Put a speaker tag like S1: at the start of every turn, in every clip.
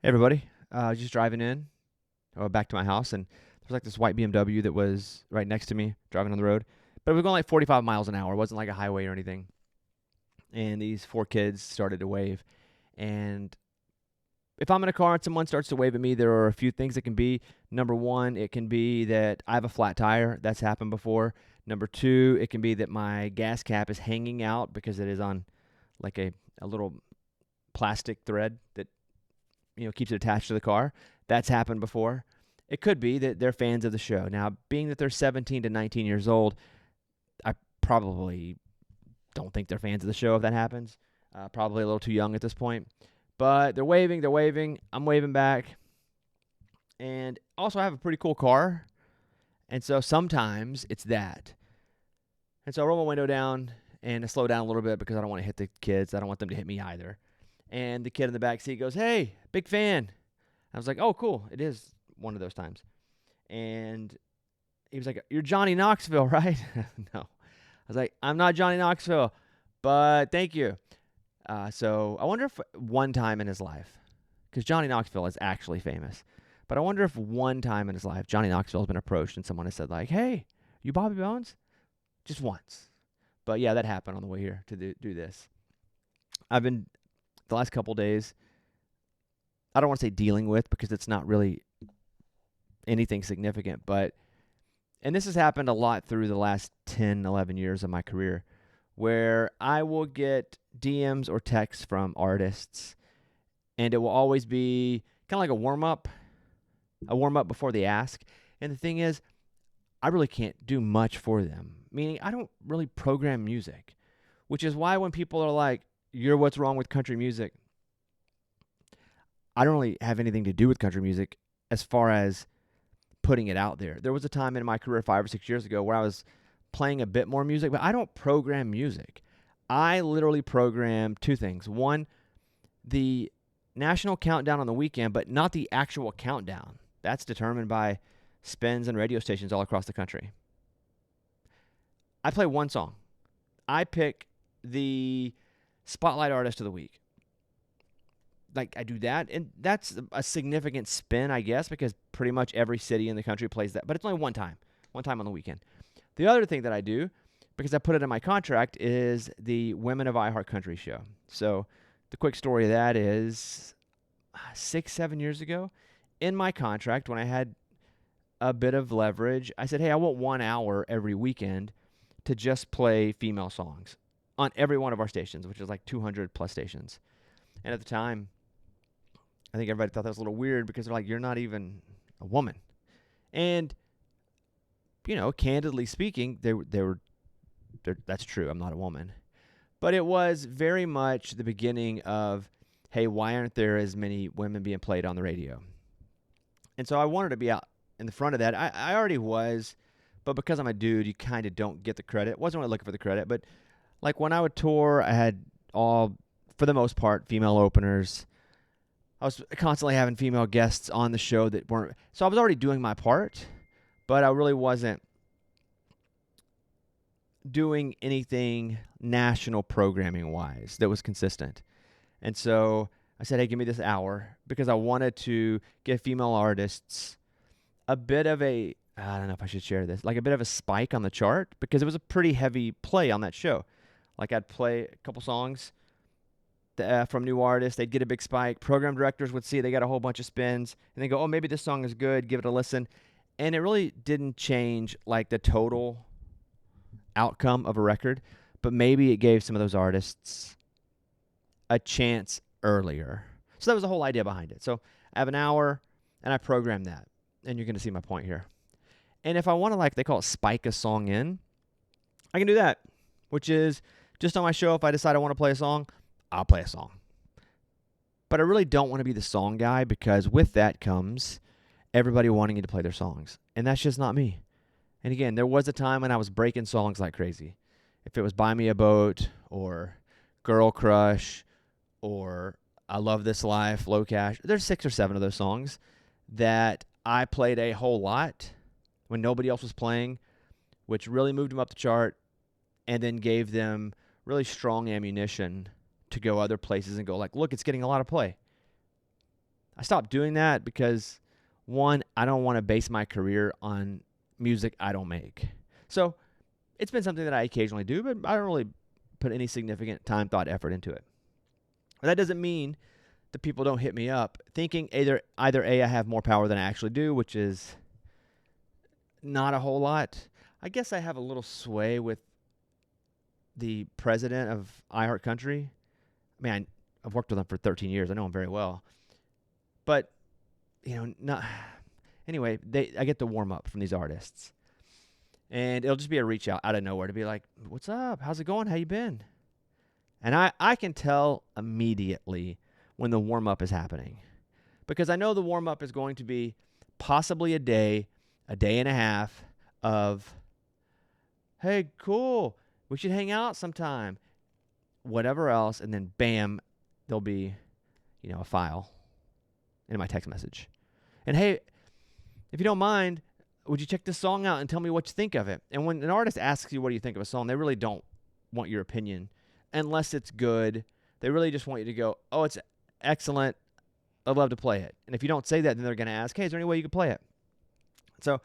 S1: Hey everybody, just driving in, back to my house, and there's like this white BMW that was right next to me, driving on the road. But it was going like 45 miles an hour. It wasn't like a highway or anything. And these four kids started to wave. And if I'm in a car and someone starts to wave at me, there are a few things it can be. Number one, it can be that I have a flat tire. That's happened before. Number two, it can be that my gas cap is hanging out because it is on like a little plastic thread that keeps it attached to the car. That's happened before. It could be that they're fans of the show. Now, being that they're 17 to 19 years old, I probably don't think they're fans of the show if that happens. Probably a little too young at this point. But they're waving, they're waving. I'm waving back. And also, I have a pretty cool car. And so sometimes it's that. And so I roll my window down and I slow down a little bit because I don't want to hit the kids. I don't want them to hit me either. And the kid in the back seat goes, "Hey, big fan." I was like, "Oh, cool. It is one of those times." And he was like, "You're Johnny Knoxville, right?" No. I was like, "I'm not Johnny Knoxville, but thank you." So I wonder if one time in his life, because Johnny Knoxville is actually famous, but I wonder if one time in his life Johnny Knoxville has been approached and someone has said like, "Hey, you Bobby Bones?" Just once. But yeah, that happened on the way here to do this. I've been the last couple days, I don't want to say dealing with because it's not really anything significant, but, and this has happened a lot through the last 10, 11 years of my career, where I will get DMs or texts from artists, and it will always be kind of like a warm up before they ask. And the thing is, I really can't do much for them, meaning I don't really program music, which is why when people are like, "You're what's wrong with country music," I don't really have anything to do with country music as far as putting it out there. There was a time in my career 5 or 6 years ago where I was playing a bit more music, but I don't program music. I literally program two things. One, the national countdown on the weekend, but not the actual countdown. That's determined by spins and radio stations all across the country. I play one song. I pick the spotlight artist of the week. Like I do that, and that's a significant spin, I guess, because pretty much every city in the country plays that, but it's only one time on the weekend. The other thing that I do, because I put it in my contract, is the Women of iHeart Country show. So the quick story of that is 6, 7 years ago, in my contract, when I had a bit of leverage, I said, "Hey, I want 1 hour every weekend to just play female songs on every one of our stations," which is like 200 plus stations. And at the time, I think everybody thought that was a little weird because they're like, "You're not even a woman." And, candidly speaking, that's true. I'm not a woman. But it was very much the beginning of, hey, why aren't there as many women being played on the radio? And so I wanted to be out in the front of that. I already was, but because I'm a dude, you kind of don't get the credit. Wasn't really looking for the credit, but like when I would tour, I had all, for the most part, female openers. I was constantly having female guests on the show that weren't. So I was already doing my part, but I really wasn't doing anything national programming wise that was consistent. And so I said, "Hey, give me this hour," because I wanted to give female artists a bit of a, I don't know if I should share this, like a bit of a spike on the chart because it was a pretty heavy play on that show. Like I'd play a couple songs from new artists. They'd get a big spike. Program directors would see they got a whole bunch of spins, and they go, "Oh, maybe this song is good. Give it a listen." And it really didn't change like the total outcome of a record, but maybe it gave some of those artists a chance earlier. So that was the whole idea behind it. So I have an hour, and I program that, and you're going to see my point here. And if I want to, like they call it, spike a song in, I can do that, which is just on my show. If I decide I want to play a song, I'll play a song. But I really don't want to be the song guy because with that comes everybody wanting you to play their songs. And that's just not me. And again, there was a time when I was breaking songs like crazy. If it was Buy Me a Boat or Girl Crush or I Love This Life, Low Cash, there's 6 or 7 of those songs that I played a whole lot when nobody else was playing, which really moved them up the chart and then gave them really strong ammunition to go other places and go like, "Look, it's getting a lot of play." I stopped doing that because, one, I don't want to base my career on music I don't make. So it's been something that I occasionally do, but I don't really put any significant time, thought, effort into it. But that doesn't mean that people don't hit me up thinking either A, I have more power than I actually do, which is not a whole lot. I guess I have a little sway with the president of iHeartCountry. I mean, I've worked with him for 13 years. I know him very well. But, not anyway, I get the warm up from these artists. And it'll just be a reach out of nowhere to be like, what's up? How's it going? How you been? And I can tell immediately when the warm up is happening. Because I know the warm up is going to be possibly a day and a half of, hey, cool, we should hang out sometime, whatever else, and then bam, there'll be, a file in my text message. And hey, if you don't mind, would you check this song out and tell me what you think of it? And when an artist asks you what do you think of a song, they really don't want your opinion unless it's good. They really just want you to go, oh, it's excellent, I'd love to play it. And if you don't say that, then they're going to ask, hey, is there any way you could play it? So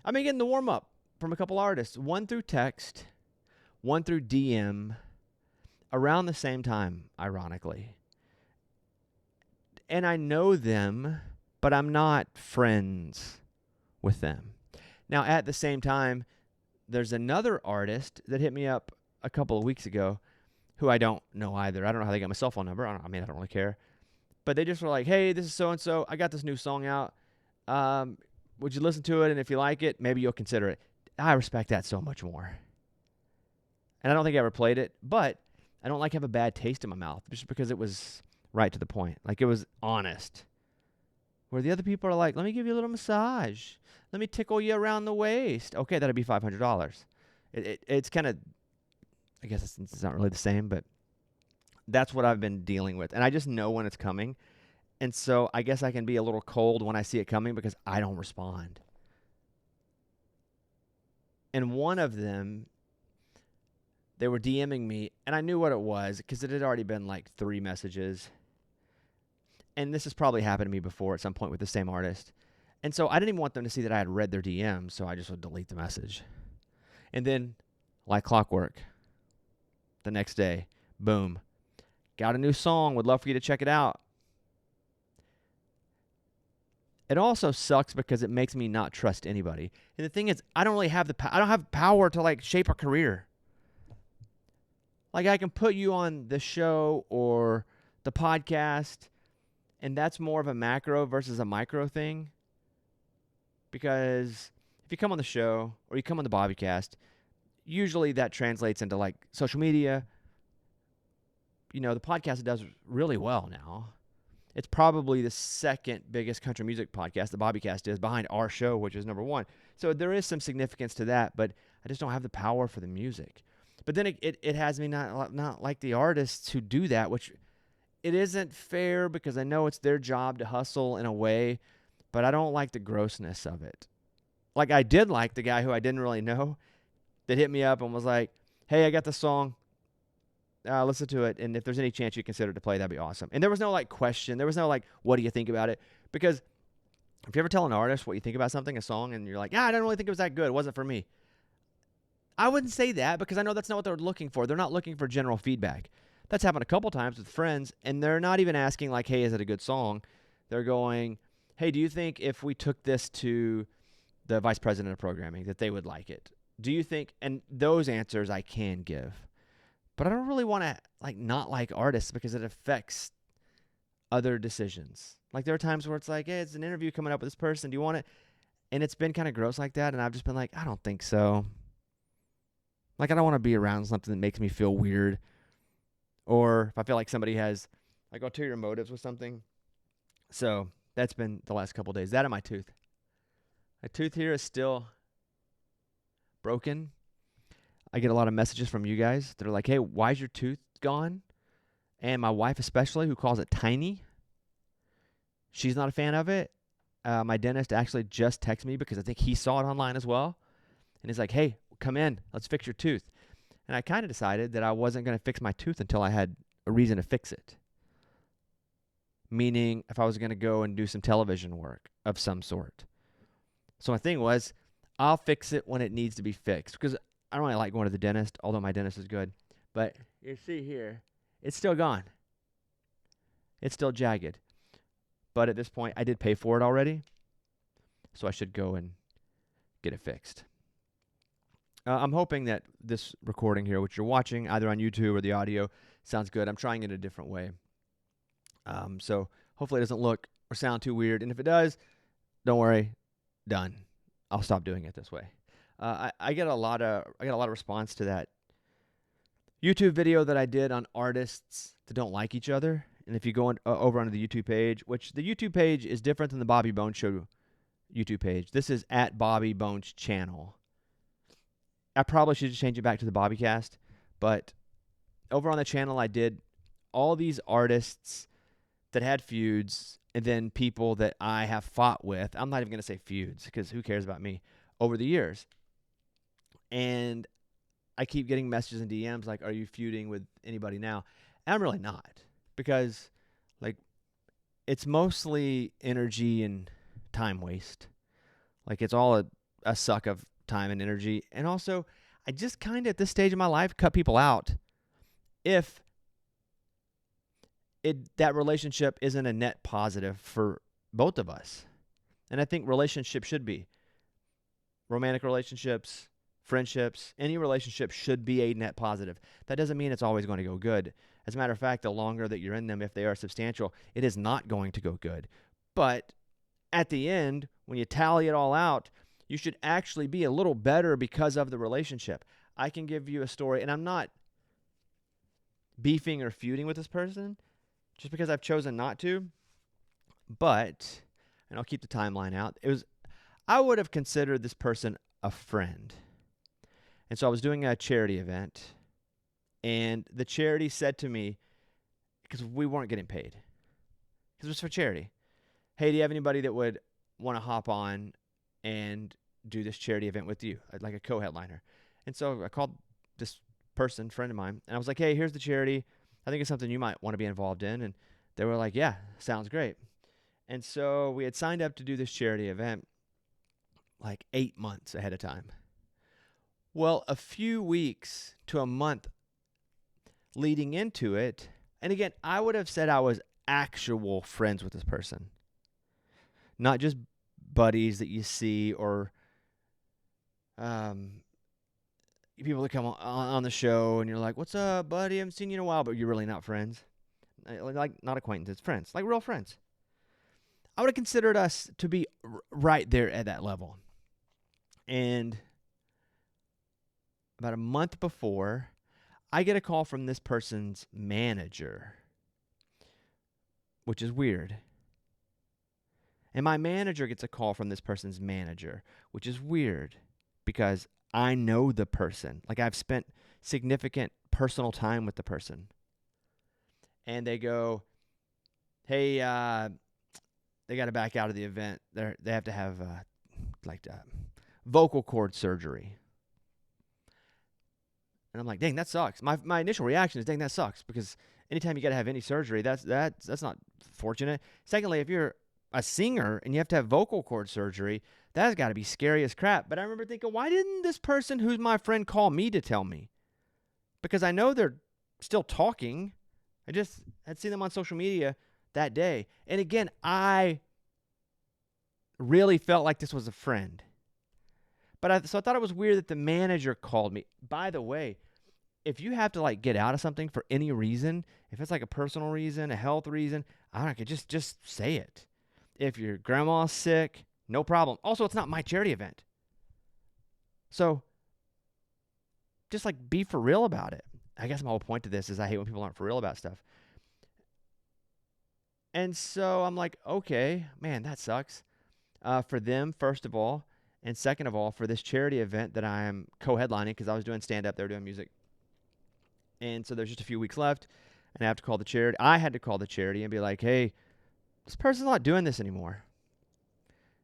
S1: I've been getting the warm-up from a couple artists, one through text, one through DM, around the same time, ironically. And I know them, but I'm not friends with them. Now, at the same time, there's another artist that hit me up a couple of weeks ago who I don't know either. I don't know how they got my cell phone number. I don't really care. But they just were like, hey, this is so-and-so. I got this new song out. Would you listen to it? And if you like it, maybe you'll consider it. I respect that so much more. And I don't think I ever played it, but I don't like to have a bad taste in my mouth just because it was right to the point. Like, it was honest. Where the other people are like, let me give you a little massage. Let me tickle you around the waist. Okay, that'd be $500. It's kind of, I guess it's not really the same, but that's what I've been dealing with. And I just know when it's coming. And so I guess I can be a little cold when I see it coming because I don't respond. And one of them, they were DMing me, and I knew what it was because it had already been like 3 messages. And this has probably happened to me before at some point with the same artist. And so I didn't even want them to see that I had read their DM, so I just would delete the message. And then, like clockwork, the next day, boom, got a new song, would love for you to check it out. It also sucks because it makes me not trust anybody. And the thing is, I don't really have I don't have power to like shape a career. Like, I can put you on the show or the podcast, and that's more of a macro versus a micro thing. Because if you come on the show or you come on the BobbyCast, usually that translates into like social media. The podcast does really well now. It's probably the second biggest country music podcast, the BobbyCast is, behind our show, which is number 1. So there is some significance to that, but I just don't have the power for the music. But then it has me not like the artists who do that, which it isn't fair because I know it's their job to hustle in a way, but I don't like the grossness of it. Like, I did like the guy who I didn't really know that hit me up and was like, hey, I got this song. Listen to it, and if there's any chance you consider to play, that'd be awesome. And there was no like question. There was no like, what do you think about it? Because if you ever tell an artist what you think about something, a song, and you're like, I don't really think it was that good. It wasn't for me. I wouldn't say that because I know that's not what they're looking for. They're not looking for general feedback. That's happened a couple times with friends, and they're not even asking like, hey, is it a good song? They're going, hey, do you think if we took this to the vice president of programming that they would like it? Do you think? And those answers I can give. But I don't really want to like not like artists because it affects other decisions. Like, there are times where it's like, hey, it's an interview coming up with this person. Do you want it? And it's been kind of gross like that. And I've just been like, I don't think so. Like, I don't want to be around something that makes me feel weird. Or if I feel like somebody has like ulterior motives with something. So that's been the last couple of days. That and my tooth. My tooth here is still broken. I get a lot of messages from you guys that are like, hey, why is your tooth gone? And my wife especially, who calls it tiny. She's not a fan of it. My dentist actually just texted me because I think he saw it online as well. And he's like, hey, come in. Let's fix your tooth. And I kind of decided that I wasn't going to fix my tooth until I had a reason to fix it. meaning if I was going to go and do some television work of some sort. So my thing was, I'll fix it when it needs to be fixed, because I don't really like going to the dentist, although my dentist is good. But you see here, it's still gone. It's still jagged. But at this point, I did pay for it already, so I should go and get it fixed. I'm hoping that this recording here, which you're watching either on YouTube or the audio, sounds good. I'm trying it a different way. So hopefully it doesn't look or sound too weird. And if it does, don't worry, done. I'll stop doing it this way. I get a lot of response to that YouTube video that I did on artists that don't like each other. And if you go over onto the YouTube page, which the YouTube page is different than the Bobby Bones Show YouTube page. This is at Bobby Bones Channel. I probably should change it back to the BobbyCast, but over on the channel I did all these artists that had feuds, and then people that I have fought with. I'm not even going to say feuds, because who cares about me, over the years. And I keep getting messages and DMs like, are you feuding with anybody now? And I'm really not, because like it's mostly energy and time waste. Like it's all a suck of time and energy. And also, I just kind of at this stage of my life cut people out if that relationship isn't a net positive for both of us. And I think relationships should be. Romantic relationships, friendships, any relationship should be a net positive. That doesn't mean it's always going to go good. As a matter of fact, the longer that you're in them, if they are substantial, it is not going to go good. But at the end, when you tally it all out, you should actually be a little better because of the relationship. I can give you a story, and I'm not beefing or feuding with this person just because I've chosen not to. But, and I'll keep the timeline out, I would have considered this person a friend. And so I was doing a charity event, and the charity said to me, because we weren't getting paid, because it was for charity, hey, do you have anybody that would want to hop on and do this charity event with you, like a co-headliner? And so I called this person, friend of mine, and I was like, hey, here's the charity. I think it's something you might want to be involved in. And they were like, yeah, sounds great. And so we had signed up to do this charity event like 8 months ahead of time. Well, a few weeks to a month leading into it, and again, I would have said I was actual friends with this person, not just buddies that you see or people that come on the show and you're like, what's up, buddy? I haven't seen you in a while, but you're really not friends. Like not acquaintances, friends, like real friends. I would have considered us to be right there at that level. And about a month before, I get a call from this person's manager, which is weird. And my manager gets a call from this person's manager, which is weird because I know the person. Like I've spent significant personal time with the person. And they go, hey, they got to back out of the event. They have to have vocal cord surgery. And I'm like, dang, that sucks. My initial reaction is, dang, that sucks, because anytime you got to have any surgery, that's not fortunate. Secondly, if you're a singer and you have to have vocal cord surgery, that's got to be scary as crap. But I remember thinking, why didn't this person who's my friend call me to tell me? Because I know they're still talking. I just had seen them on social media that day. And again, I really felt like this was a friend. So I thought it was weird that the manager called me. By the way, if you have to get out of something for any reason, if it's like a personal reason, a health reason, I don't know, just say it. If your grandma's sick, no problem. Also, it's not my charity event. So just be for real about it. I guess my whole point to this is I hate when people aren't for real about stuff. And so I'm like, okay, man, that sucks. For them, first of all, and second of all, for this charity event that I am co-headlining, because I was doing stand-up, they were doing music. And so there's just a few weeks left, and I have to call the charity. I had to call the charity and be like, hey, this person's not doing this anymore.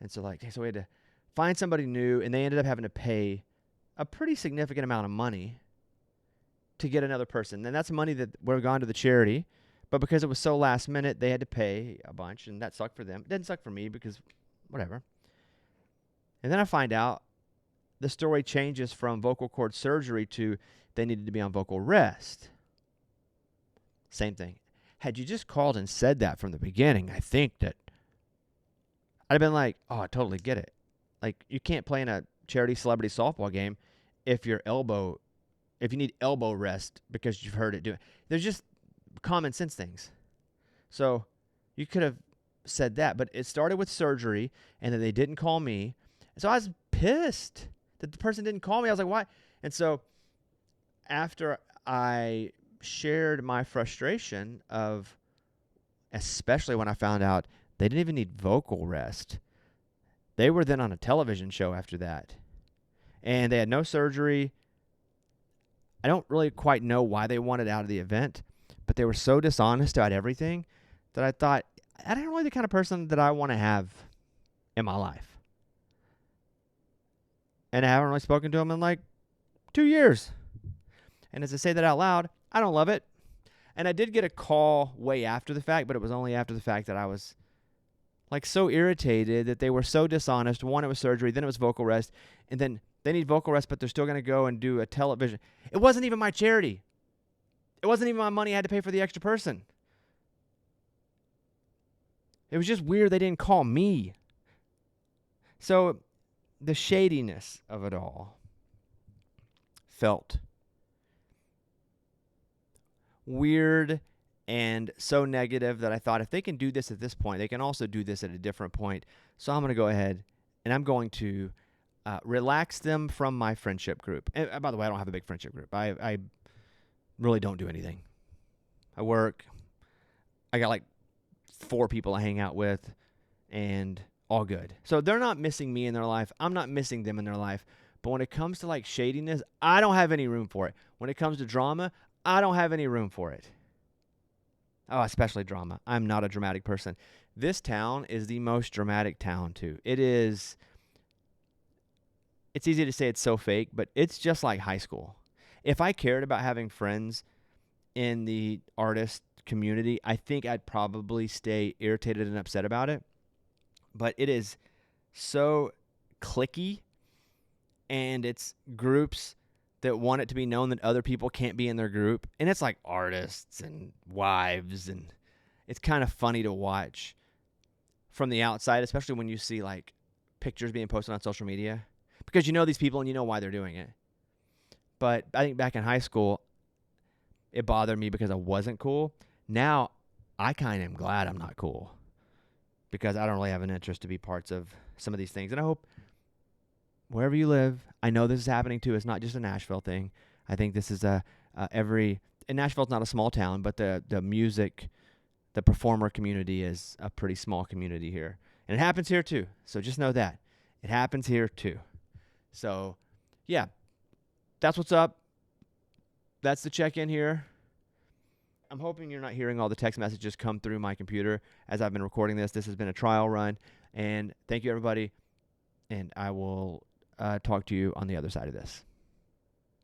S1: And so so we had to find somebody new, and they ended up having to pay a pretty significant amount of money to get another person. And that's money that would have gone to the charity, But because it was so last minute, they had to pay a bunch, and that sucked for them. It didn't suck for me because whatever. And then I find out the story changes from vocal cord surgery to they needed to be on vocal rest. Same thing. Had you just called and said that from the beginning, I think that I'd have been like, oh, I totally get it. Like, you can't play in a charity celebrity softball game if you need elbow rest because you've heard it do it. There's just common sense things. So you could have said that, but it started with surgery, and then they didn't call me. So I was pissed that the person didn't call me. I was like, why? And so after I shared my frustration of, especially when I found out they didn't even need vocal rest. They were then on a television show after that. And they had no surgery. I don't really quite know why they wanted out of the event, but they were so dishonest about everything that I thought, I don't really the kind of person that I want to have in my life. And I haven't really spoken to them in like 2 years. And as I say that out loud, I don't love it. And I did get a call way after the fact, but it was only after the fact that I was like so irritated that they were so dishonest. One, it was surgery, then it was vocal rest, and then they need vocal rest, but they're still going to go and do a television. It wasn't even my charity. It wasn't even my money I had to pay for the extra person. It was just weird they didn't call me. So the shadiness of it all felt weird and so negative that I thought if they can do this at this point, they can also do this at a different point. So I'm going to go ahead and I'm going to relax them from my friendship group. And by the way, I don't have a big friendship group. I really don't do anything. I work. I got like 4 people I hang out with, and all good. So they're not missing me in their life. I'm not missing them in their life. But when it comes to like shadiness, I don't have any room for it. When it comes to drama, I don't have any room for it. Oh, especially drama. I'm not a dramatic person. This town is the most dramatic town, too. It's easy to say it's so fake, but it's just like high school. If I cared about having friends in the artist community, I think I'd probably stay irritated and upset about it. But it is so cliquey, and it's groups that want it to be known that other people can't be in their group. And it's like artists and wives, and it's kind of funny to watch from the outside, especially when you see like pictures being posted on social media, because you know these people and you know why they're doing it. But I think back in high school, it bothered me because I wasn't cool. Now, I kind of am glad I'm not cool because I don't really have an interest to be parts of some of these things. And I hope wherever you live, I know this is happening too. It's not just a Nashville thing. I think this is and Nashville's not a small town, but the music, the performer community is a pretty small community here. And it happens here too. So just know that. It happens here too. So, yeah, that's what's up. That's the check-in here. I'm hoping you're not hearing all the text messages come through my computer as I've been recording this. This has been a trial run. And thank you, everybody. And I will talk to you on the other side of this.